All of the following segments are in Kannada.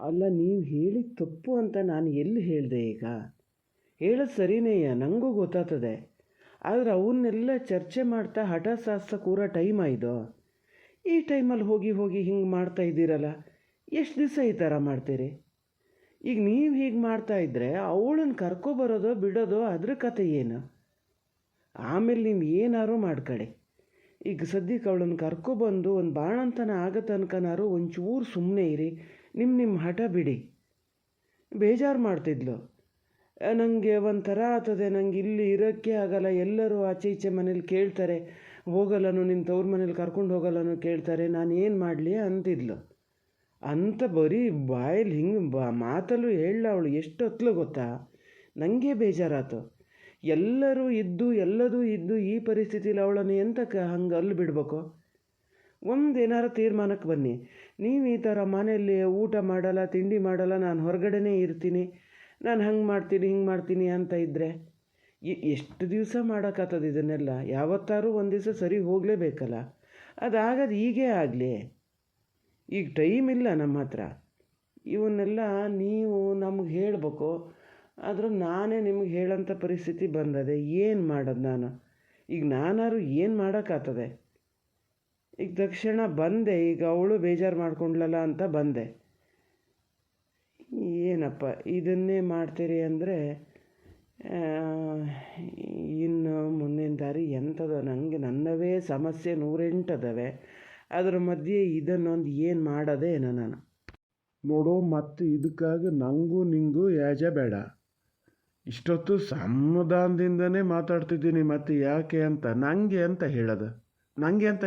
ಅಲ್ಲ, ನೀವು ಹೇಳಿದ ತಪ್ಪು ಅಂತ ನಾನು ಎಲ್ಲಿ ಹೇಳಿದೆ ಈಗ? ಹೇಳೋದು ಸರಿನೇಯ, ನನಗೂ ಗೊತ್ತಾಗ್ತದೆ. ಆದರೆ ಅವನ್ನೆಲ್ಲ ಚರ್ಚೆ ಮಾಡ್ತಾ ಹಠ ಸಾಧಿಸ ಕೂರೋ ಟೈಮ್ ಇದು. ಈ ಟೈಮಲ್ಲಿ ಹೋಗಿ ಹೋಗಿ ಹಿಂಗೆ ಮಾಡ್ತಾ ಇದ್ದೀರಲ್ಲ, ಎಷ್ಟು ದಿವಸ ಈ ಥರ ಮಾಡ್ತೀರಿ? ಈಗ ನೀವು ಹೀಗೆ ಮಾಡ್ತಾಯಿದ್ರೆ ಅವಳನ್ನು ಕರ್ಕೊಬರೋದೋ ಬಿಡೋದೋ ಅದ್ರ ಕತೆ ಏನು? ಆಮೇಲೆ ನೀವು ಏನಾರು ಮಾಡ್ಕೊಳ್ಳಿ. ಈಗ ಸದ್ಯಕ್ಕೆ ಅವಳನ್ನು ಕರ್ಕೊಬಂದು ಒಂದು ಬಾಣಂತನ ಆಗೋ ತನಕನಾರು ಒಂಚೂರು ಸುಮ್ಮನೆ ಇರಿ. ನಿಮ್ಮ ಹಠ ಬಿಡಿ. ಬೇಜಾರು ಮಾಡ್ತಿದ್ಲು. ನನಗೆ ಒಂಥರ ಆಗ್ತದೆ, ನನಗೆ ಇಲ್ಲಿ ಇರೋಕ್ಕೆ ಆಗಲ್ಲ, ಎಲ್ಲರೂ ಆಚೆ ಈಚೆ ಮನೇಲಿ ಕೇಳ್ತಾರೆ, ಹೋಗಲ್ಲನು ನಿನ್ನ ತವ್ರ ಮನೇಲಿ ಕರ್ಕೊಂಡು ಹೋಗಲ್ಲನು ಕೇಳ್ತಾರೆ, ನಾನು ಏನು ಮಾಡಲಿ ಅಂತಿದ್ಲು. ಅಂತ ಬರೀ ಬಾಯಲ್ಲಿ ಹಿಂಗೆ ಮಾತಲ್ಲೂ ಹೇಳಲ್ಲ ಅವಳು. ಎಷ್ಟು ಹೊತ್ತಲು ಗೊತ್ತಾ? ನನಗೆ ಬೇಜಾರಾಯ್ತು. ಎಲ್ಲರೂ ಇದ್ದು ಈ ಪರಿಸ್ಥಿತಿಲಿ ಅವಳನ್ನು ಎಂತಕ್ಕೆ ಹಂಗೆ ಅಲ್ಲಿ ಬಿಡಬೇಕು? ಒಂದೇನಾರು ತೀರ್ಮಾನಕ್ಕೆ ಬನ್ನಿ. ನೀವು ಈ ಥರ ಮನೆಯಲ್ಲಿ ಊಟ ಮಾಡಲ್ಲ, ತಿಂಡಿ ಮಾಡಲ್ಲ, ನಾನು ಹೊರಗಡೆನೇ ಇರ್ತೀನಿ, ನಾನು ಹಂಗೆ ಮಾಡ್ತೀನಿ ಹಿಂಗೆ ಮಾಡ್ತೀನಿ ಅಂತ ಇದ್ದರೆ ಎಷ್ಟು ದಿವಸ ಮಾಡೋಕ್ಕಾಗ್ತದೆ ಇದನ್ನೆಲ್ಲ? ಯಾವತ್ತಾರು ಒಂದು ದಿವಸ ಸರಿ ಹೋಗಲೇಬೇಕಲ್ಲ. ಅದಾಗದು ಹೀಗೇ ಆಗಲಿ. ಈಗ ಟೈಮ್ ಇಲ್ಲ ನಮ್ಮ ಹತ್ರ. ಇವನ್ನೆಲ್ಲ ನೀವು ನಮಗೆ ಹೇಳಬೇಕು. ಆದರೂ ನಾನೇ ನಿಮಗೆ ಹೇಳೋಂಥ ಪರಿಸ್ಥಿತಿ ಬಂದದೆ. ಏನು ಮಾಡೋದು ನಾನು? ಈಗ ನಾನಾರು ಏನು ಮಾಡೋಕ್ಕಾಗ್ತದೆ? ಈಗ ತಕ್ಷಣ ಬಂದೆ, ಈಗ ಅವಳು ಬೇಜಾರು ಮಾಡ್ಕೊಂಡ್ಲಲ್ಲ ಅಂತ ಬಂದೆ. ಏನಪ್ಪ ಇದನ್ನೇ ಮಾಡ್ತೀರಿ ಅಂದರೆ ಇನ್ನು ಮುಂದಿನ ದಾರಿ ಎಂಥದೋ? ನನಗೆ ನನ್ನವೇ ಸಮಸ್ಯೆ 108 ಅದಾವೆ. ಅದ್ರ ಮಧ್ಯೆ ಇದನ್ನೊಂದು ಏನು ಮಾಡೋದೇ ಏನೋ ನಾನು. ನೋಡು, ಮತ್ತು ಇದಕ್ಕಾಗಿ ನನಗೂ ನಿಂಗೂ ಯಾಜ ಬೇಡ. ಇಷ್ಟೊತ್ತು ಸಮಾಧಾನದಿಂದನೇ ಮಾತಾಡ್ತಿದ್ದೀನಿ, ಮತ್ತು ಯಾಕೆ ಅಂತ ನನಗೆ ಅಂತ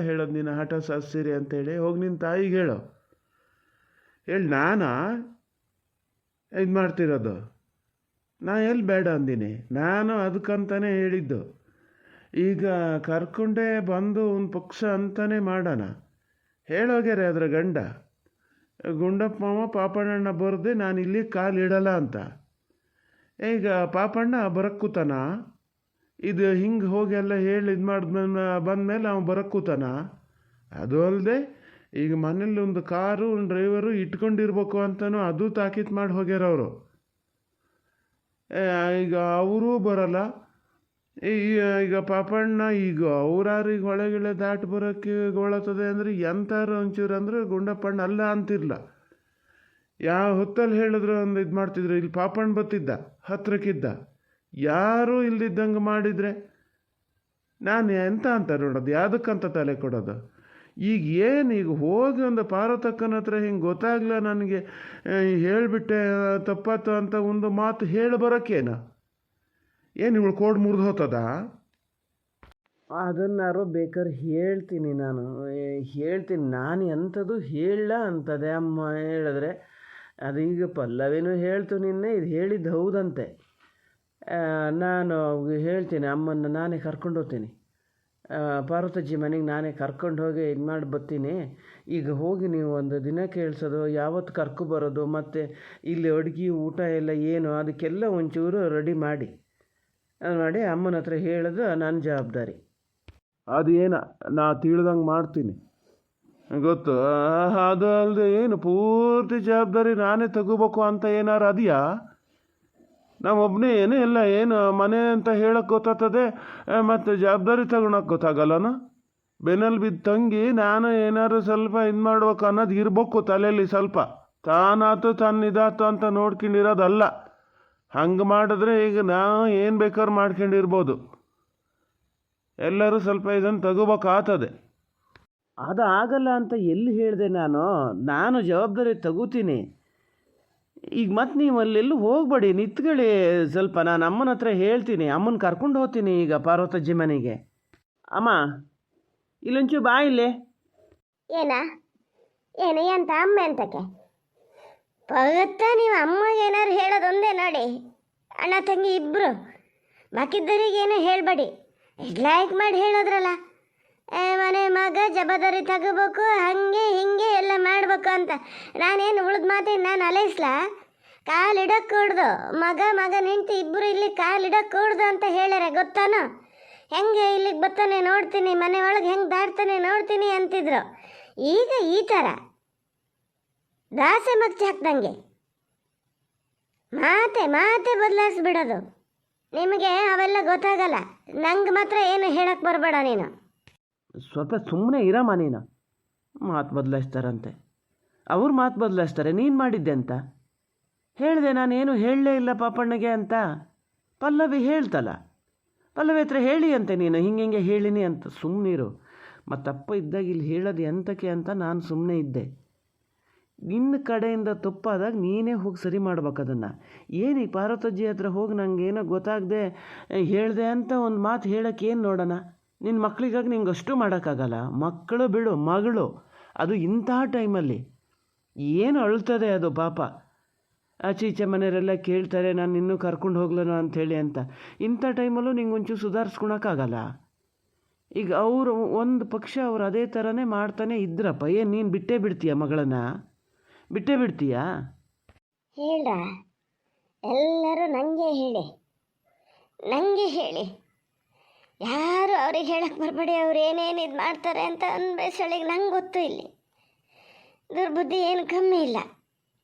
ಹೇಳೋದು ನೀನು ಹಠ ಸಾಧಿಸಿರಿ ಅಂತೇಳಿ ಹೋಗಿ ನಿನ್ನ ತಾಯಿಗೆ ಹೇಳಿ ನಾನು ಇದು ಮಾಡ್ತಿರೋದು. ನಾ ಎಲ್ಲಿ ಬೇಡ ಅಂದಿನಿ? ನಾನು ಅದಕ್ಕಂತಲೇ ಹೇಳಿದ್ದು. ಈಗ ಕರ್ಕೊಂಡೇ ಬಂದು ಒಂದು ಪಕ್ಷ ಅಂತಲೇ ಮಾಡೋಣ. ಹೇಳೋಗ್ಯಾರೆ ಅದರ ಗಂಡ, ಗುಂಡಪ್ಪ ಮಾವ ಪಾಪಣ್ಣನ ಬರದೆ ನಾನು ಇಲ್ಲಿ ಕಾಲಿಡಲ್ಲ ಅಂತ. ಈಗ ಪಾಪಣ್ಣ ಬರಕ್ಕೂತಾನ? ಇದು ಹಿಂಗೆ ಹೋಗಿ ಎಲ್ಲ ಹೇಳಿ ಇದು ಬಂದಮೇಲೆ ಅವ್ನು ಬರಕ್ಕೂತಾನ? ಅದು ಅಲ್ಲದೆ ಈಗ ಮನೇಲಿ ಒಂದು ಕಾರು, ಒಂದು ಡ್ರೈವರು ಇಟ್ಕೊಂಡಿರ್ಬೇಕು ಅಂತಲೂ ಅದು ತಾಕೀತು ಮಾಡಿ ಹೋಗ್ಯಾರ ಅವರು. ಈಗ ಅವರೂ ಬರಲ್ಲ. ಈಗ ಪಾಪಣ್ಣ ಈಗ ಅವ್ರಾರಿಗೆ ಹೊಳೆಗಿಳೆ ದಾಟಿ ಬರೋಕ್ಕೆ ಗೋಳತ್ತದೆ ಅಂದರೆ ಎಂಥಾರು ಒಂಚೂರು ಅಂದ್ರೆ ಗುಂಡಪ್ಪಣ್ಣ ಅಲ್ಲ ಅಂತಿರ್ಲ. ಯಾವ ಹೊತ್ತಲ್ಲಿ ಹೇಳಿದ್ರು ಒಂದು ಇದು ಮಾಡ್ತಿದ್ರು. ಇಲ್ಲಿ ಪಾಪಣ್ಣ ಬತ್ತಿದ್ದ, ಹತ್ರಕ್ಕಿದ್ದ. ಯಾರೂ ಇಲ್ದಿದ್ದಂಗೆ ಮಾಡಿದರೆ ನಾನು ಎಂತ ಅಂತ ನೋಡೋದು? ಯಾವುದಕ್ಕಂತ ತಲೆ ಕೊಡೋದು? ಈಗ ಹೋಗಿ ಒಂದು ಪಾರ್ವತಕ್ಕನ ಹತ್ರ ಹಿಂಗೆ ಗೊತ್ತಾಗಲ್ಲ ನನಗೆ, ಹೇಳಿಬಿಟ್ಟೆ ತಪ್ಪಾತು ಅಂತ ಒಂದು ಮಾತು ಹೇಳಿ ಬರೋಕ್ಕೇನ? ಏನು ಇವಳು ಕೋಡ್ ಮುರಿದು ಹೋಗ್ತದ? ಅದನ್ನಾರು ಬೇಕಾದ್ರೆ ಹೇಳ್ತೀನಿ ನಾನು ಎಂಥದ್ದು ಹೇಳಲ್ಲ ಅಂತದೆ ಅಮ್ಮ ಹೇಳಿದ್ರೆ. ಅದೀಗ ಪಲ್ಲವಿನೂ ಹೇಳ್ತು ನಿನ್ನೆ, ಇದು ಹೇಳಿದ್ದು ಹೌದಂತೆ. ನಾನು ಹೇಳ್ತೀನಿ, ಅಮ್ಮನ್ನು ನಾನೇ ಕರ್ಕೊಂಡು ಹೋಗ್ತೀನಿ, ಪಾರ್ವತಜ್ಜಿ ಮನೆಗೆ ನಾನೇ ಕರ್ಕೊಂಡು ಹೋಗಿ ಇದು ಮಾಡಿ ಬರ್ತೀನಿ. ಈಗ ಹೋಗಿ ನೀವು ಒಂದು ದಿನ ಕೇಳಿಸೋದು, ಯಾವತ್ತು ಕರ್ಕೊಬರೋದು, ಮತ್ತು ಇಲ್ಲಿ ಅಡುಗೆ ಊಟ ಎಲ್ಲ ಏನು ಅದಕ್ಕೆಲ್ಲ ಒಂಚೂರು ರೆಡಿ ಮಾಡಿ ಅಮ್ಮನ ಹತ್ರ ಹೇಳೋದು ನನ್ನ ಜವಾಬ್ದಾರಿ. ಅದು ಏನ ನಾ ತಿಳಿದಂಗೆ ಮಾಡ್ತೀನಿ, ಗೊತ್ತು. ಅದು ಅಲ್ಲದೆ ಏನು ಪೂರ್ತಿ ಜವಾಬ್ದಾರಿ ನಾನೇ ತಗೋಬೇಕು ಅಂತ ಏನಾರು ಅದೆಯಾ? ನಾವೊಬ್ಬನೇ ಎಲ್ಲ ಏನು ಮನೆ ಅಂತ ಹೇಳೋಕ್ಕೆ ಗೊತ್ತಾಗ್ತದೆ, ಮತ್ತು ಜವಾಬ್ದಾರಿ ತಗೊಳಕ್ಕೆ ಗೊತ್ತಾಗಲ್ಲನ? ಬೆನ್ನಲ್ಲಿ ಬಿದ್ದು ತಂಗಿ ನಾನು ಏನಾದ್ರು ಸ್ವಲ್ಪ ಇದು ಮಾಡ್ಬೇಕು ಅನ್ನೋದು ಇರ್ಬೇಕು ತಲೆಯಲ್ಲಿ. ಸ್ವಲ್ಪ ತಾನಾತು ಇದಾತು ಅಂತ ನೋಡ್ಕೊಂಡಿರೋದಲ್ಲ. ಹಂಗೆ ಮಾಡಿದ್ರೆ ಈಗ ನಾವು ಏನು ಬೇಕಾದ್ರೂ ಮಾಡ್ಕೊಂಡಿರ್ಬೋದು. ಎಲ್ಲರೂ ಸ್ವಲ್ಪ ಇದನ್ನು ತಗೋಬೇಕಾಗ್ತದೆ. ಅದು ಆಗಲ್ಲ ಅಂತ ಎಲ್ಲಿ ಹೇಳಿದೆ ನಾನು ಜವಾಬ್ದಾರಿ ತಗೋತೀನಿ. ಈಗ ಮತ್ತೆ ನೀವು ಅಲ್ಲೆಲ್ಲೂ ಹೋಗ್ಬೇಡಿ, ನಿಂತ್ಕೊಳ್ಳಿ ಸ್ವಲ್ಪ. ನಾನು ಅಮ್ಮನ ಹತ್ರ ಹೇಳ್ತೀನಿ, ಅಮ್ಮನ ಕರ್ಕೊಂಡು ಹೋಗ್ತೀನಿ ಈಗ ಪಾರ್ವತಜ್ಜಿ ಮನೆಗೆ. ಅಮ್ಮ ಇಲ್ಲೊಂಚೂ ಬಾ ಇಲ್ಲಿ. ಏನು ಎಂತ ಅಮ್ಮ ಎಂತಕ್ಕೆ ಪಗತ್ತ? ನೀವು ಅಮ್ಮಗೆ ಏನಾರು ಹೇಳೋದೊಂದೇ ನೋಡಿ, ಅಣ್ಣ ತಂಗಿ ಇಬ್ಬರು. ಬಾಕಿದ್ದರಿಗೇನು ಹೇಳಬೇಡಿ. ಲೈಕ್ ಮಾಡಿ ಹೇಳೋದ್ರಲ್ಲ, ಮನೆ ಮಗ ಜವಾಬ್ದಾರಿ ತಗೋಬೇಕು, ಹಾಗೆ ಹಿಂಗೆ ಎಲ್ಲ ಮಾಡಬೇಕು ಅಂತ. ನಾನೇನು ಉಳಿದ ಮಾತೇನು ನಾನು ಅಲೈಸ್ಲ? ಕಾಲಿಡಕ್ಕೆ ಕೂಡ್ದು ಮಗ ನಿಂತು ಇಬ್ಬರು ಇಲ್ಲಿ ಕಾಲಿಡಕ್ಕೆ ಕೂಡ್ದು ಅಂತ ಹೇಳ್ಯಾರ, ಗೊತ್ತಾನೋ? ಹೆಂಗೆ ಇಲ್ಲಿಗೆ ಬರ್ತಾನೆ ನೋಡ್ತೀನಿ, ಮನೆ ಒಳಗೆ ಹೆಂಗೆ ದಾಟ್ತಾನೆ ನೋಡ್ತೀನಿ ಅಂತಿದ್ರು. ಈಗ ಈ ಥರ ದಾಸೆ ಮಗ್ಚಿ ಹಾಕ್ದಂಗೆ ಮಾತೆ ಬದಲಾಯಿಸ್ಬಿಡೋದು. ನಿಮಗೆ ಅವೆಲ್ಲ ಗೊತ್ತಾಗಲ್ಲ. ನಂಗೆ ಮಾತ್ರ ಏನು ಹೇಳಕ್ಕೆ ಬರಬೇಡ ನೀನು. ಸ್ವಲ್ಪ ಸುಮ್ಮನೆ ಇರಮ್ಮ ನೀನು. ಮಾತು ಬದಲಾಯಿಸ್ತಾರಂತೆ, ಅವ್ರು ಮಾತು ಬದಲಾಯಿಸ್ತಾರೆ. ನೀನು ಮಾಡಿದ್ದೆ ಅಂತ ಹೇಳಿದೆ, ನಾನೇನು ಹೇಳಲೇ ಇಲ್ಲ ಪಾಪಣ್ಣಗೆ ಅಂತ. ಪಲ್ಲವಿ ಹೇಳ್ತಲ್ಲ, ಪಲ್ಲವಿ ಹತ್ರ ಹೇಳಿ ಅಂತೆ ನೀನು ಹಿಂಗೆ ಹೇಳಿನಿ ಅಂತ. ಸುಮ್ಮನಿರು. ಮತ್ತಪ್ಪ ಇದ್ದಾಗ ಇಲ್ಲಿ ಹೇಳೋದು ಎಂತಕ್ಕೆ ಅಂತ ನಾನು ಸುಮ್ಮನೆ ಇದ್ದೆ. ನಿನ್ನ ಕಡೆಯಿಂದ ತಪ್ಪಾದಾಗ ನೀನೇ ಹೋಗಿ ಸರಿ ಮಾಡ್ಬೇಕು ಅದನ್ನು. ಏನೀಗ ಪಾರ್ವತಜ್ಜಿ ಹತ್ರ ಹೋಗಿ ನನಗೇನೋ ಗೊತ್ತಾಗದೆ ಹೇಳಿದೆ ಅಂತ ಒಂದು ಮಾತು ಹೇಳೋಕ್ಕೆ ಏನು ನೋಡೋಣ. ನಿನ್ನ ಮಕ್ಕಳಿಗಾಗಿ ನಿಂಗೆ ಅಷ್ಟು ಮಾಡೋಕ್ಕಾಗಲ್ಲ. ಮಕ್ಕಳು ಬಿಡು, ಮಗಳು ಅದು ಇಂಥ ಟೈಮಲ್ಲಿ ಏನು ಅಳ್ತದೆ ಅದು ಪಾಪ. ಆಚೀಚೆ ಮನೆಯವರೆಲ್ಲ ಕೇಳ್ತಾರೆ ನಾನು ಇನ್ನೂ ಕರ್ಕೊಂಡು ಹೋಗ್ಲನೋ ಅಂಥೇಳಿ ಅಂತ. ಇಂಥ ಟೈಮಲ್ಲೂ ನಿಂಗೆ ಒಂಚೂರು ಸುಧಾರಿಸ್ಕೊಳಕ್ಕಾಗಲ್ಲ. ಈಗ ಅವರು ಒಂದು ಪಕ್ಷ ಅವ್ರು ಅದೇ ಥರನೇ ಮಾಡ್ತಾನೆ ಇದ್ರಪ್ಪ. ಏನು ನೀನು ಬಿಟ್ಟೇ ಬಿಡ್ತೀಯ ಮಗಳನ್ನು? ಬಿಟ್ಟೇ ಬಿಡ್ತೀಯಾ? ಹೇಳ್ರ, ಎಲ್ಲರೂ ನನಗೆ ಹೇಳಿ ಯಾರು ಅವ್ರಿಗೆ ಹೇಳಕ್ಕೆ ಬರಬೇಡಿ. ಅವ್ರು ಏನೇನು ಇದು ಮಾಡ್ತಾರೆ ಅಂತ ಅನ್ಬೇಸಳಿಗೆ ನಂಗೆ ಗೊತ್ತು. ಇಲ್ಲಿ ದುರ್ಬುದ್ಧಿ ಏನು ಕಮ್ಮಿ ಇಲ್ಲ.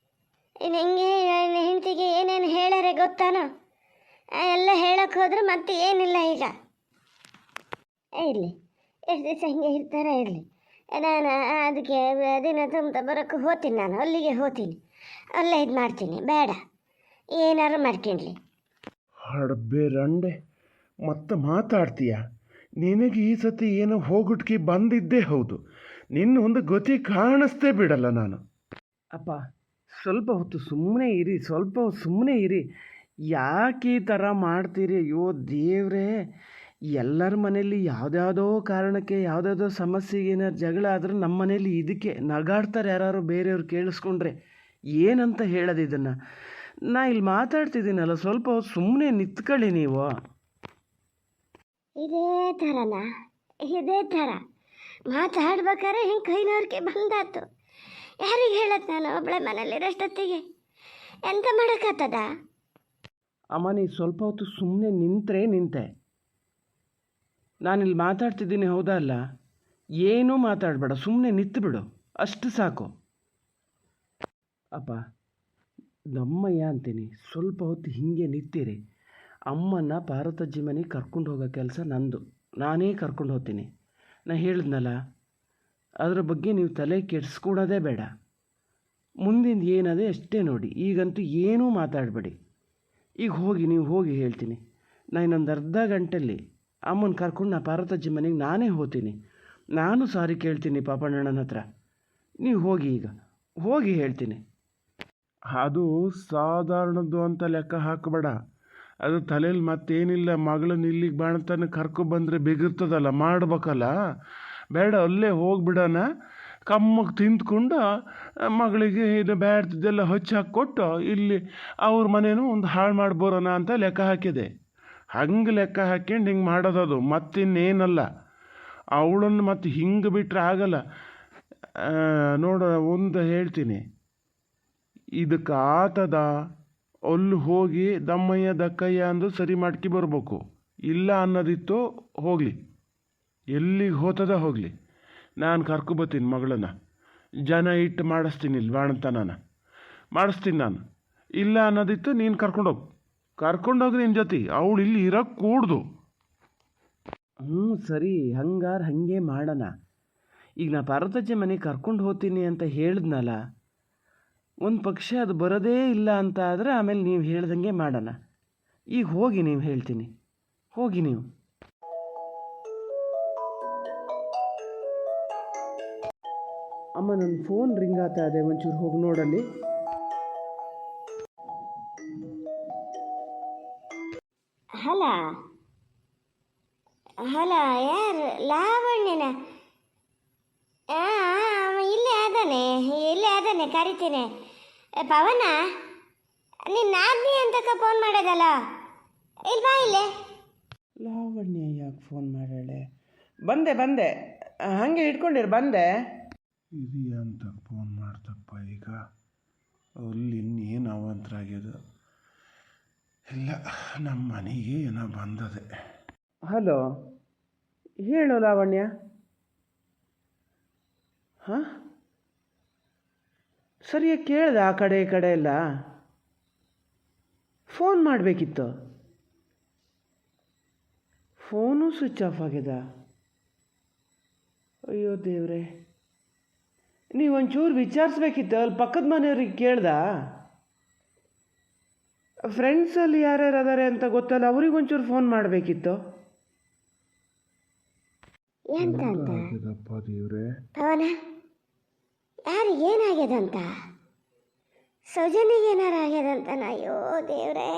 ಇನ್ನು ಹಿಂಗೆ ಹೆಂಡತಿಗೆ ಏನೇನು ಹೇಳಾರೆ ಗೊತ್ತಾನೋ ಎಲ್ಲ ಹೇಳಕ್ಕೆ ಹೋದ್ರೆ ಮತ್ತೆ ಏನಿಲ್ಲ. ಈಗ ಇರಲಿ, ಎಷ್ಟು ದಿವಸ ಹಿಂಗೆ ಇರ್ತಾರೆ ಇರಲಿ. ನಾನು ಅದಕ್ಕೆ ದಿನ ತುಂಬ ಬರೋಕ್ಕೆ ಹೋಗ್ತೀನಿ. ನಾನು ಅಲ್ಲಿಗೆ ಹೋಗ್ತೀನಿ, ಅಲ್ಲೇ ಇದು ಮಾಡ್ತೀನಿ. ಬೇಡ, ಏನಾರು ಮಾಡ್ಕೊಳ್ಳಿ. ಹಡಬೆ ರಂಡೆ ಮತ್ತೆ ಮಾತಾಡ್ತೀಯ. ನಿನಗೆ ಈ ಸತಿ ಏನೋ ಹೋಗುಟ್ಕಿ ಬಂದಿದ್ದೇ ಹೌದು. ನಿನ್ನ ಒಂದು ಗತಿ ಕಾಣಿಸ್ತೇ ಬಿಡಲ್ಲ ನಾನು. ಅಪ್ಪ ಸ್ವಲ್ಪ ಹೊತ್ತು ಸುಮ್ಮನೆ ಇರಿ, ಸ್ವಲ್ಪ ಹೊತ್ತು ಸುಮ್ಮನೆ ಇರಿ. ಯಾಕೆ ಈ ಥರ ಮಾಡ್ತೀರಿ? ಅಯ್ಯೋ ದೇವ್ರೇ, ಎಲ್ಲರ ಮನೇಲಿ ಯಾವುದ್ಯಾವುದೋ ಕಾರಣಕ್ಕೆ ಯಾವುದ್ಯಾವುದೋ ಸಮಸ್ಯೆಗೆ ಏನಾದ್ರು ಜಗಳ ಆದರೂ ನಮ್ಮ ಮನೇಲಿ ಇದಕ್ಕೆ ನಗಾಡ್ತಾರೆ ಯಾರು ಬೇರೆಯವ್ರು ಕೇಳಿಸ್ಕೊಂಡ್ರೆ. ಏನಂತ ಹೇಳೋದು ಇದನ್ನು? ನಾ ಇಲ್ಲಿ ಮಾತಾಡ್ತಿದ್ದೀನಲ್ಲ, ಸ್ವಲ್ಪ ಹೊತ್ತು ಸುಮ್ಮನೆ ನಿಂತ್ಕೊಳ್ಳಿ ನೀವು. ಇದೇ ಥರ ಮಾತಾಡ್ಬೇಕಾದ್ರೆ ಹಿಂಗೆ ಕೈನವ್ರಿಗೆ ಬಂದಾತು. ಯಾರಿಗೆ ಹೇಳತ್ ನಾನು ಒಬ್ಬಳೆ ಮನೇಲಿರೋಷ್ಟೊತ್ತಿಗೆ? ಎಂತ ಮಾಡೋಕ್ಕಾಗ್ತದ? ಅಮ್ಮ ನೀ ಸ್ವಲ್ಪ ಹೊತ್ತು ಸುಮ್ಮನೆ ನಿಂತೆ. ನಾನಿಲ್ಲಿ ಮಾತಾಡ್ತಿದ್ದೀನಿ ಹೌದಾ ಅಲ್ಲ? ಏನೂ ಮಾತಾಡಬೇಡ, ಸುಮ್ಮನೆ ನಿಂತುಬಿಡು, ಅಷ್ಟು ಸಾಕು. ಅಪ್ಪ ನಮ್ಮಯ್ಯ ಅಂತೀನಿ, ಸ್ವಲ್ಪ ಹೊತ್ತು ಹೀಗೆ ನಿಂತಿರಿ. ಅಮ್ಮನ ಪಾರ್ವತಜ್ಜಿ ಮನೆಗೆ ಕರ್ಕೊಂಡು ಹೋಗೋ ಕೆಲಸ ನಂದು. ನಾನೇ ಕರ್ಕೊಂಡು ಹೋಗ್ತೀನಿ. ನಾ ಹೇಳಿದ್ನಲ್ಲ, ಅದ್ರ ಬಗ್ಗೆ ನೀವು ತಲೆ ಕೆಡಿಸ್ಕೊಡೋದೇ ಬೇಡ. ಮುಂದಿನ ಏನದೇ ಅಷ್ಟೇ ನೋಡಿ. ಈಗಂತೂ ಏನೂ ಮಾತಾಡಬೇಡಿ. ಈಗ ನೀವು ಹೋಗಿ ಹೇಳ್ತೀನಿ. ನಾನು ಇನ್ನೊಂದು ಅರ್ಧ ಗಂಟೆಯಲ್ಲಿ ಅಮ್ಮನ ಕರ್ಕೊಂಡು ನಾ ಪಾರ್ವತಜ್ಜಿ ಮನೆಗೆ ನಾನೇ ಹೋಗ್ತೀನಿ. ನಾನು ಸಾರಿ ಕೇಳ್ತೀನಿ ಪಾಪಣ್ಣನ ಹತ್ರ. ನೀವು ಈಗ ಹೋಗಿ ಹೇಳ್ತೀನಿ. ಅದು ಸಾಧಾರಣದ್ದು ಅಂತ ಲೆಕ್ಕ ಹಾಕಬೇಡ. ಅದು ತಲೆಯಲ್ಲಿ ಮತ್ತೇನಿಲ್ಲ. ಮಗಳನ್ನ ಇಲ್ಲಿಗೆ ಬಾಣತನ ಕರ್ಕೊಬಂದರೆ ಬಿಗಿರ್ತದಲ್ಲ, ಮಾಡ್ಬೇಕಲ್ಲ. ಬೇಡ, ಅಲ್ಲೇ ಹೋಗ್ಬಿಡೋಣ. ಕಮ್ಮಗೆ ತಿಂದ್ಕೊಂಡು ಮಗಳಿಗೆ ಇದು ಬ್ಯಾಡ್ತಿದ್ದೆಲ್ಲ ಹಚ್ಚಿ ಹಾಕ್ಕೊಟ್ಟು ಇಲ್ಲಿ ಅವ್ರ ಮನೇನೂ ಒಂದು ಹಾಳು ಮಾಡಿ ಬರೋಣ ಅಂತ ಲೆಕ್ಕ ಹಾಕಿದೆ. ಹಂಗೆ ಲೆಕ್ಕ ಹಾಕ್ಯಂಡು ಹಿಂಗೆ ಮಾಡೋದದು, ಮತ್ತಿನ್ನೇನಲ್ಲ. ಅವಳನ್ನು ಮತ್ತೆ ಹಿಂಗೆ ಬಿಟ್ಟರೆ ಆಗಲ್ಲ. ನೋಡ, ಒಂದು ಹೇಳ್ತೀನಿ, ಇದಕ್ಕೆ ಆತದ ಅಲ್ಲಿ ಹೋಗಿ ದಮ್ಮಯ್ಯ ದಕ್ಕಯ್ಯ ಅಂದು ಸರಿ ಮಾಡ್ಕಿ ಬರ್ಬೇಕು. ಇಲ್ಲ ಅನ್ನೋದಿತ್ತು ಹೋಗಲಿ, ಎಲ್ಲಿಗೆ ಹೋತದ ಹೋಗಲಿ. ನಾನು ಕರ್ಕೊಬತ್ತೀನಿ ಮಗಳನ್ನ, ಜನ ಇಟ್ಟು ಮಾಡಿಸ್ತೀನಿ. ಇಲ್ಲಿ ಬಾಣತನ ಮಾಡಿಸ್ತೀನಿ ನಾನು. ಇಲ್ಲ ಅನ್ನೋದಿತ್ತು ನೀನು ಕರ್ಕೊಂಡೋಗಿ ನಿನ್ನ ಜೊತೆ. ಅವಳು ಇಲ್ಲಿ ಇರೋಕ್ಕೆ ಕೂಡ್ದು. ಸರಿ, ಹಾಗೆ ಮಾಡೋಣ. ಈಗ ನಾ ಪಾರ್ವತಜ್ಜಿ ಮನೆಗೆ ಕರ್ಕೊಂಡು ಹೋಗ್ತೀನಿ ಅಂತ ಹೇಳಿದ್ನಲ್ಲ, ಒಂದು ಪಕ್ಷ ಅದು ಬರೋದೇ ಇಲ್ಲ ಅಂತ ಆದರೆ ಆಮೇಲೆ ನೀವು ಹೇಳ್ದಂಗೆ ಮಾಡೋಣ. ಈಗ ನೀವು ಹೇಳ್ತೀನಿ, ನೀವು. ಅಮ್ಮ ನನ್ನ ಫೋನ್ ರಿಂಗ್ ಆಗ್ತಾ ಇದೆ, ಒಂಚೂರು ಹೋಗಿ ನೋಡಲ್ಲಿ. ಹಲೋ, ಯಾರು? ಲಾವಣ್ಯನ? ಇಲ್ಲೇ ಅದಾನೆ, ಕರಿತೀನಿ. ಪವನ, ನಿನ್ನ ನಾದ್ನಿ ಅಂತಕ್ಕ ಫೋನ್ ಮಾಡೋದಲ್ಲ, ಇಲ್ಲಿ ಬಾ ಇಲ್ಲೇ. ಲಾವಣ್ಯ ಯಾಕೆ ಫೋನ್ ಮಾಡಾಳೆ? ಬಂದೆ ಹಾಗೆ ಇಟ್ಕೊಂಡಿರು, ಬಂದೆ. ಇದು ಅಂತ ಫೋನ್ ಮಾಡ್ತಪ್ಪ ಈಗ? ಅಲ್ಲಿ ಇನ್ನೇನು ಅವಾಂತರ ಆಗ್ಯದ? ಇಲ್ಲ, ನಮ್ಮ ಮನೆಗೆ ಏನೋ ಬಂದದೆ. ಹಲೋ, ಹೇಳು ಲಾವಣ್ಯ. ಹಾಂ, ಸರಿಯಾಗಿ ಕೇಳ್ದೆ ಆ ಕಡೆ ಈ ಕಡೆ ಎಲ್ಲ. ಫೋನ್ ಮಾಡಬೇಕಿತ್ತು, ಫೋನು ಸ್ವಿಚ್ ಆಫ್ ಆಗಿದೆ. ಅಯ್ಯೋ ದೇವ್ರೆ, ನೀವು ಒಂಚೂರು ವಿಚಾರಿಸ್ಬೇಕಿತ್ತು. ಅಲ್ಲಿ ಪಕ್ಕದ ಮನೆಯವ್ರಿಗೆ ಕೇಳ್ದ, ಫ್ರೆಂಡ್ಸಲ್ಲಿ ಯಾರ್ಯಾರು ಅದಾರೆ ಅಂತ ಗೊತ್ತಲ್ಲ, ಅವ್ರಿಗೊಂಚೂರು ಫೋನ್ ಮಾಡಬೇಕಿತ್ತು. ಎಂತ ಅಂತ ಆಗಿದಪ್ಪ ದೇವ್ರೆ. ಪವನ, ಯಾರಿಗೆ ಏನಾಗ್ಯದಂತ? ಸೌಜನ್ಯಗೆ ಏನಾರು ಆಗ್ಯದಂತನ? ಅಯ್ಯೋ ದೇವ್ರೆ,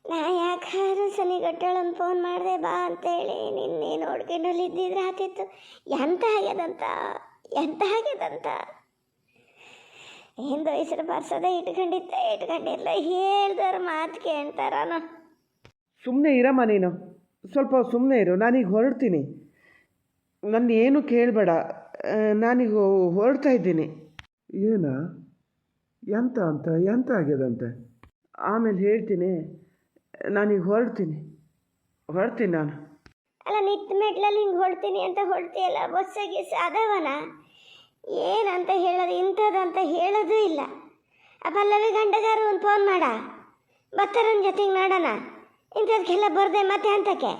ನಾ ಯಾಕಾದ್ರೂ ಸನಿಗಟ್ಟಳನ್ನು ಫೋನ್ ಮಾಡಿದೆ ಬಾ ಅಂತೇಳಿ ನಿನ್ನೆ ನೋಡ್ಕೊಂಡಲ್ಲಿ ಇದ್ದಿದ್ರೆ ಆತಿತ್ತು. ಎಂತ ಆಗ್ಯದಂತ, ಎಂತ ಆಗ್ಯದಂತ? ಹಿಂದೆ ಹೆಸರು ಬರ್ಸೋದೇ ಇಟ್ಕೊಂಡಿಲ್ಲ, ಹೇಳ್ದವ್ರ ಮಾತು ಕೇಳ್ತಾರನ? ಸುಮ್ಮನೆ ಇರಮ್ಮ ನೀನು, ಸ್ವಲ್ಪ ಸುಮ್ಮನೆ ಇರು. ನಾನೀಗ ಹೊರಡ್ತೀನಿ, ನನ್ನ ಏನು ಕೇಳಬೇಡ. ನಾನೀಗ ಹೊರಡ್ತಾ ಇದ್ದೀನಿ. ಏನ ಎಂತ ಅಂತ ಎಂತ ಆಗ್ಯದಂತೆ? ಆಮೇಲೆ ಹೇಳ್ತೀನಿ. ನಾನೀಗ ಹೊರಡ್ತೀನಿ ನಾನು. ಅಲ್ಲ, ನಿತ್ತ ಮೆಟ್ಲಲ್ಲಿ ಹಿಂಗೆ ಹೊಡ್ತೀನಿ ಅಂತ ಹೊಡ್ತೀಯಲ್ಲ, ಬಸ್ಸಾಗಿ ಸಾದವನ ಏನಂತ ಹೇಳೋದು? ಇಂಥದ್ದಂತ ಹೇಳೋದು ಇಲ್ಲ. ಆ ಪಲ್ಲವಿ ಗಂಡಗಾರು ಒಂದು ಫೋನ್ ಮಾಡ, ಬತ್ತರನ ಜೊತೆಗೆ ನೋಡೋಣ. ಇಂಥದಕ್ಕೆಲ್ಲ ಬರ್ದೆ ಮತ್ತೆ ಅಂತಕ್ಕೆ